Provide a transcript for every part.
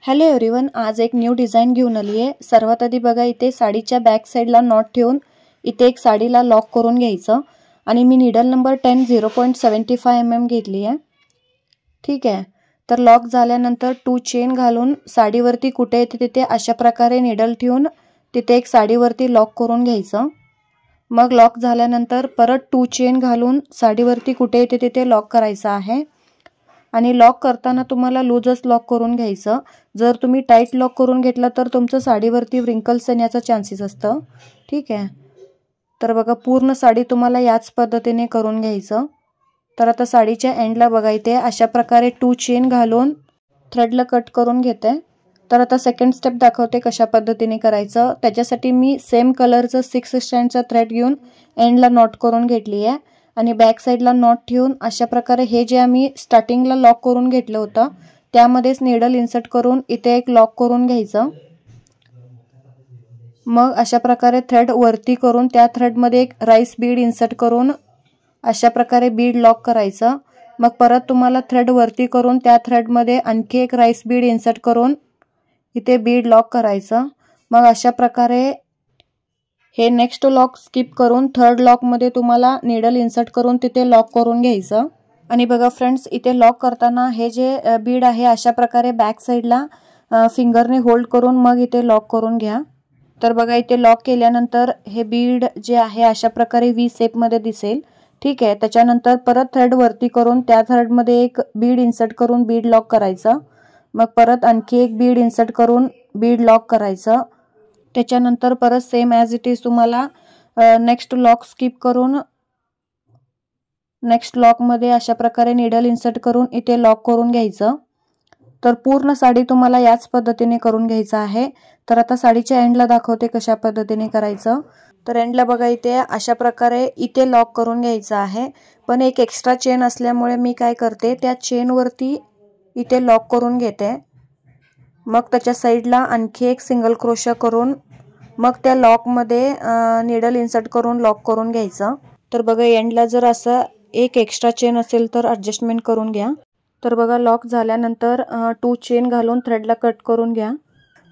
Hello everyone, आज एक new design घेऊन आली आहे। सर्वात आधी बघा, इथे साडीच्या बॅक साइडला नॉट ठेवून इथे एक साडीला लॉक करून घ्यायचं आणि मी नीडल नंबर 10 0.75 mm घेतली आहे। ठीक आहे, तर लॉक झाल्यानंतर 2 चेन घालून साडीवरती कुठे येते तिथे अशा प्रकारे नीडल ठेवून तिथे एक साडीवरती लॉक करून घ्यायचं। मग लॉक झाल्यानंतर परत 2 चेन घालून साडीवरती कुठे येते तिथे लॉक करायचं आहे आणि लॉक करताना तुम्हाला लूजच लॉक करून घ्यायचं। जर तुम्ही टाइट लॉक करून घेतला तर तुमचं साडीवरती व्रिंकल्स येण्याचा चान्सेस असतं। ठीक आहे, तर बघा पूर्ण साडी तुम्हाला याच पद्धतीने करून घ्यायचं। तर आता साडीच्या एंडला बघा, इथे अशा प्रकारे 2 चेन घालून थ्रेडला कट करून घेते। तर आता सेकंड स्टेप दाखवते कशा पद्धतीने करायचं। त्याच्यासाठी मी सेम कलरचं 6 स्ट्रँडचा थ्रेड घेऊन एंडला नॉट करून घेतली आहे आणि बॅक साइडला नॉट ठेवून अशा प्रकारे हे जे आम्ही स्टार्टिंगला लॉक करून घेतलं होतं त्यामध्येच नीडल इन्सर्ट करून इथे एक लॉक करून घ्यायचं। मग अशा प्रकारे थ्रेड वरती करून त्या थ्रेडमध्ये एक राईस बीड इन्सर्ट करून अशा प्रकारे बीड लॉक करायचं। मग परत तुम्हाला थ्रेड वरती करून त्या थ्रेडमध्ये आणखी एक राईस बीड इन्सर्ट करून इथे बीड लॉक करायचं। मग अशा प्रकारे हे नेक्स्ट लॉक स्किप करून थर्ड लॉक मध्ये तुम्हाला नीडल इन्सर्ट करून तिथे लॉक करून घ्यायचं। आणि बघा फ्रेंड्स, इथे लॉक करताना हे जे बीड आहे अशा प्रकारे बॅक साइडला फिंगरने होल्ड करून मग इथे लॉक करून घ्या। तर बघा, इथे लॉक केल्यानंतर हे बीड जे आहे अशा प्रकारे व्ही शेप मध्ये दिसेल। ठीक आहे, त्याच्यानंतर परत थ्रेड वरती करून त्या थ्रेड मध्ये एक बीड इन्सर्ट करून बीड लॉक करायचं। मग परत आणखी एक बीड इन्सर्ट करून बीड लॉक करायचं। त्याच्यानंतर परत सेम ॲज इट इज तुम्हाला नेक्स्ट लॉक स्किप करून नेक्स्ट लॉक मध्ये अशा प्रकारे नीडल इन्सर्ट करून इथे लॉक करून घ्यायचं। तर पूर्ण साडी तुम्हाला याच पद्धतीने करून घ्यायचं आहे। तर आता साडीच्या एंडला दाखवते कशा पद्धतीने करायचं। तर एंडला बघा, इथे अशा प्रकारे इथे लॉक करून घ्यायचं आहे, पण एक एक्स्ट्रा चेन असल्यामुळे मी काय करते त्या चेन वरती इथे लॉक करून घेते। मग त्याच्या साइडला आणखी एक सिंगल क्रोशा करून मग त्या लॉक मध्ये नीडल इन्सर्ट करून लॉक करून घ्यायचं। तर बघा, एंडला जर असं एक एक्स्ट्रा चेन असेल तर ॲडजस्टमेंट करून घ्या। तर बघा, लॉक झाल्यानंतर 2 चेन घालून थ्रेडला कट करून घ्या।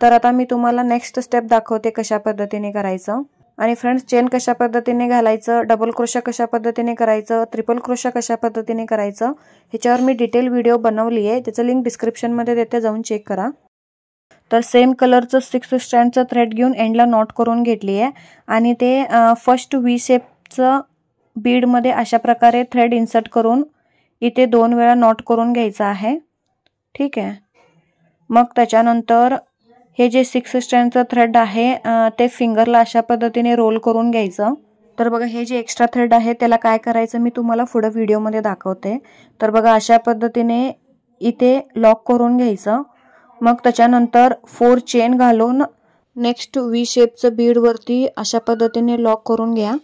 तर आता मी तुम्हाला नेक्स्ट स्टेप दाखवते कशा पद्धतीने करायचं। आणि फ्रेंड्स, चेन कशा पद्धतीने घालायचं, डबल क्रोशा कशा पद्धतीने करायचं, ट्रिपल क्रोशा कशा पद्धतीने करायचं ह्याच्यावर मी डिटेल व्हिडिओ बनवली आहे, त्याचं लिंक डिस्क्रिप्शन मध्ये देते, जाऊन चेक करा। तर सेम कलरचं 6 स्ट्रँडचं थ्रेड घेऊन एंडला नॉट करून घेतली आहे आणि ते फर्स्ट व्ही शेपचं बीड मध्ये अशा प्रकारे थ्रेड इन्सर्ट करून इथे 2 वेळा नॉट करून घ्यायचं आहे। ठीक आहे, मग त्याच्यानंतर हे जे 6 स्ट्रँडचं थ्रेड आहे ते फिंगरला अशा पद्धतीने रोल करून घ्यायचं। तर बघा, हे जे एक्स्ट्रा थ्रेड आहे त्याला काय करायचं मी तुम्हाला पुढे व्हिडिओमध्ये दाखवते। तर बघा, अशा पद्धतीने इथे लॉक करून घ्यायचं। मग त्याच्यानंतर 4 चेन घालून नेक्स्ट व्ही शेपचं बीड वरती अशा पद्धतीने लॉक करून घ्या।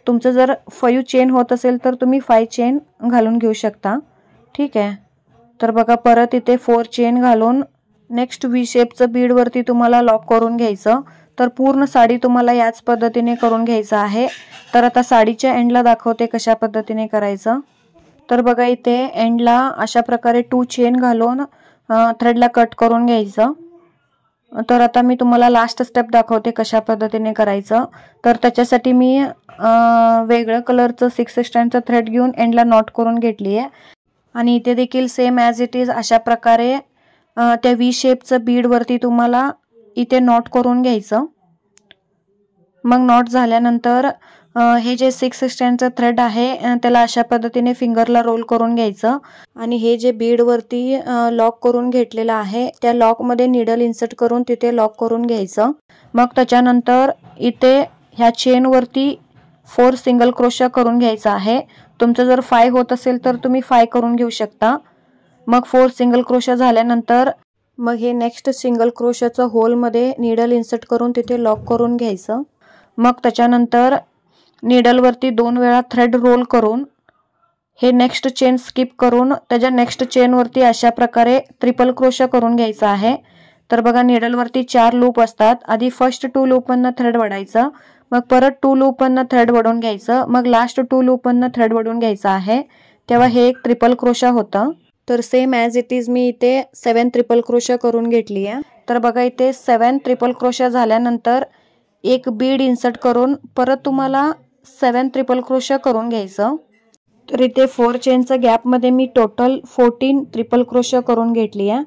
तुमचं जर 5 चेन होत असेल तर तुम्ही 5 चेन घालून घेऊ शकता। ठीक आहे, तर बघा, परत इथे 4 चेन घालून नेक्स्ट व्ही शेपचं बीड वरती तुम्हाला लॉक करून घ्यायचं। तर पूर्ण साडी तुम्हाला याच पद्धतीने करून घ्यायचं आहे। तर आता साडीच्या एंडला दाखवते कशा पद्धतीने करायचं। तर बघा, इथे एंडला अशा प्रकारे 2 चेन घालून थ्रेडला कट करून घ्यायचं। तर आता मी तुम्हाला लास्ट स्टेप दाखवते कशा पद्धतीने करायचं। तर त्याच्यासाठी मी वेगळ्या कलरचं 6 स्ट्रँडचं थ्रेड घेऊन एंडला नॉट करून घेतली आहे आणि इथे देखील सेम ॲज इट इज अशा प्रकारे त्या व्ही शेपचं बीड वरती तुम्हाला इथे नॉट करून घ्यायचं। मग नॉट झाल्यानंतर हे जे 6 स्ट्रँडचं थ्रेड आहे त्याला अशा पद्धतीने फिंगरला रोल करून घ्यायचं आणि हे जे बीड वरती लॉक करून घेतलेलं आहे त्या लॉक मध्ये नीडल इन्सर्ट करून तिथे लॉक करून घ्यायचं। मग त्याच्यानंतर इथे ह्या चेन वरती 4 सिंगल क्रोशा करून घ्यायचा आहे। तुमचं जर 5 होत असेल तर तुम्ही 5 करून घेऊ शकता। मग 4 सिंगल क्रोशा झाल्यानंतर मग हे नेक्स्ट सिंगल क्रोशाचं होल मध्ये नीडल इन्सर्ट करून तिथे लॉक करून घ्यायचं। मग त्याच्यानंतर नीडल वरती 2 वेळा थ्रेड रोल करून हे नेक्स्ट चेन स्किप करून त्याच्या नेक्स्ट चेन वरती अशा प्रकारे ट्रिपल क्रोशा करून घ्यायचा आहे। तर बघा, नीडल वरती 4 लूप असतात। आधी फर्स्ट 2 लूपमधनं थ्रेड वडायचं, मग परत 2 लूपमधनं थ्रेड वडून घ्यायचं, मग लास्ट 2 लूपमधनं थ्रेड वडून घ्यायचं आहे, तेव्हा हे एक ट्रिपल क्रोशा होतं। तर same as it is me इथे 7 ट्रिपल क्रोशा करून घेतली आहे. तर बघा इथे 7 ट्रिपल क्रोशा झाल्यानंतर एक बीड इन्सर्ट करून परत तुम्हाला 7 ट्रिपल क्रोशा करून घ्यायचं. तर इथे 4 चेनच्या गॅपमध्ये मी टोटल 14 ट्रिपल क्रोशा करून घेतली आहे.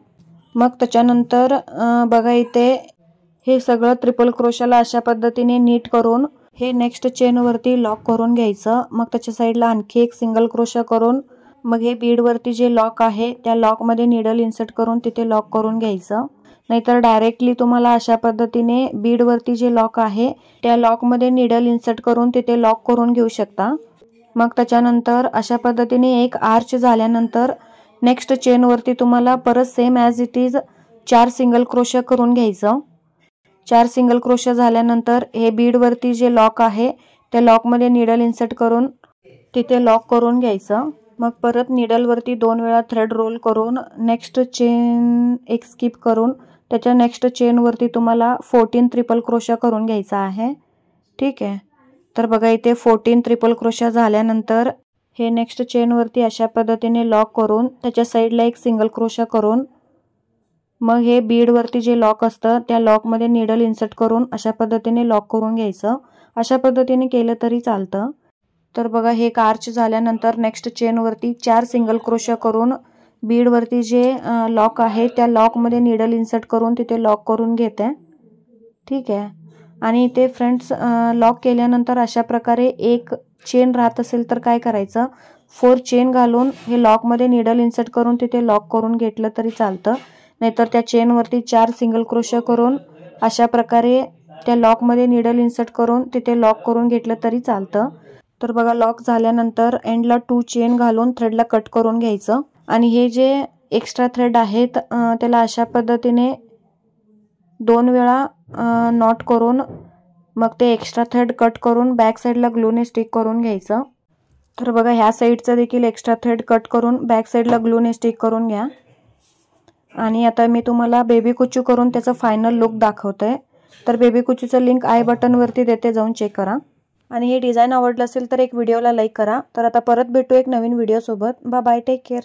मग त्याच्यानंतर बघा इथे हे सगळं ट्रिपल क्रोशाला अशा पद्धतीने नीट करून हे नेक्स्ट चेनवरती लॉक करून घ्यायचं. मग त्याच्या साईडला आणखी एक सिंगल क्रोशा करून मग हे बीडवरती जे लॉक आहे त्या लॉकमध्ये निडल इन्सर्ट करून तिथे लॉक करून घ्यायचं. नाहीतर डायरेक्टली तुम्हाला अशा पद्धतीने बीडवरती जे लॉक आहे त्या लॉकमध्ये निडल इन्सर्ट करून तिथे लॉक करून घेऊ शकता. मग त्याच्यानंतर अशा पद्धतीने एक आर्च झाल्यानंतर नेक्स्ट चेनवरती तुम्हाला परत same as it is 4 single crochet करून घ्यायचं. 4 सिंगल क्रोशा झाल्यानंतर हे बीडवरती जे लॉक आहे त्या लॉकमध्ये निडल इन्सर्ट करून तिथे लॉक करून घ्यायचं. मग परत निडलवरती 2 वेळा थ्रेड रोल करून नेक्स्ट चेन एक स्किप करून त्याच्या नेक्स्ट चेनवरती तुम्हाला 14 ट्रिपल क्रोशा करून घ्यायचा आहे. ठीक आहे. तर बघा इथे 14 ट्रिपल क्रोशा झाल्यानंतर हे नेक्स्ट चेनवरती अशा पद्धतीने लॉक करून त्याच्या साईडला एक सिंगल क्रोशा करून मग हे बीडवरती जे लॉक असतं त्या लॉकमध्ये निडल इन्सर्ट करून अशा पद्धतीने लॉक करून घ्यायचं. अशा पद्धतीने केलं तरी चालतं. तर बघा हे एक आर्च झाल्यानंतर नेक्स्ट चेनवरती 4 सिंगल क्रोशा करून बीडवरती जे लॉक आहे त्या लॉकमध्ये निडल इन्सर्ट करून तिथे लॉक करून घेते. ठीक आहे. आणि इथे फ्रेंड्स लॉक केल्यानंतर अशा प्रकारे एक चेन राहत असेल तर काय करायचं 4 चेन घालून हे लॉकमध्ये निडल इन्सर्ट करून तिथे लॉक करून घेतलं तरी चालतं. नाहीतर त्या चेनवरती 4 सिंगल क्रोशा करून अशा प्रकारे त्या लॉकमध्ये निडल इन्सर्ट करून तिथे लॉक करून घेतलं तरी चालतं. तर बघा लॉक झाल्यानंतर एंडला 2 चेन घालून थ्रेडला कट करून घ्यायचं. आणि हे जे एक्स्ट्रा थ्रेड आहेत त्याला अशा पद्धतीने 2 वेळा नॉट करून मग ते एक्स्ट्रा थ्रेड कट करून बॅक साईडला ग्लूने स्टिक करून घ्यायचं. तर बघा ह्या साईडचं देखील एक्स्ट्रा थ्रेड कट करून बॅक साईडला ग्लूने स्टिक करून घ्या. आणि आता मी तुम्हाला बेबी कुचू करून त्याचं फायनल लुक दाखवते. तर बेबी कुचूचं लिंक आय बटनवरती देते, जाऊन चेक करा. आणि हे डिझाईन आवडलं असेल तर एक व्हिडिओला लाईक करा. तर आता परत भेटू एक नवीन व्हिडिओसोबत. Bye bye, take care.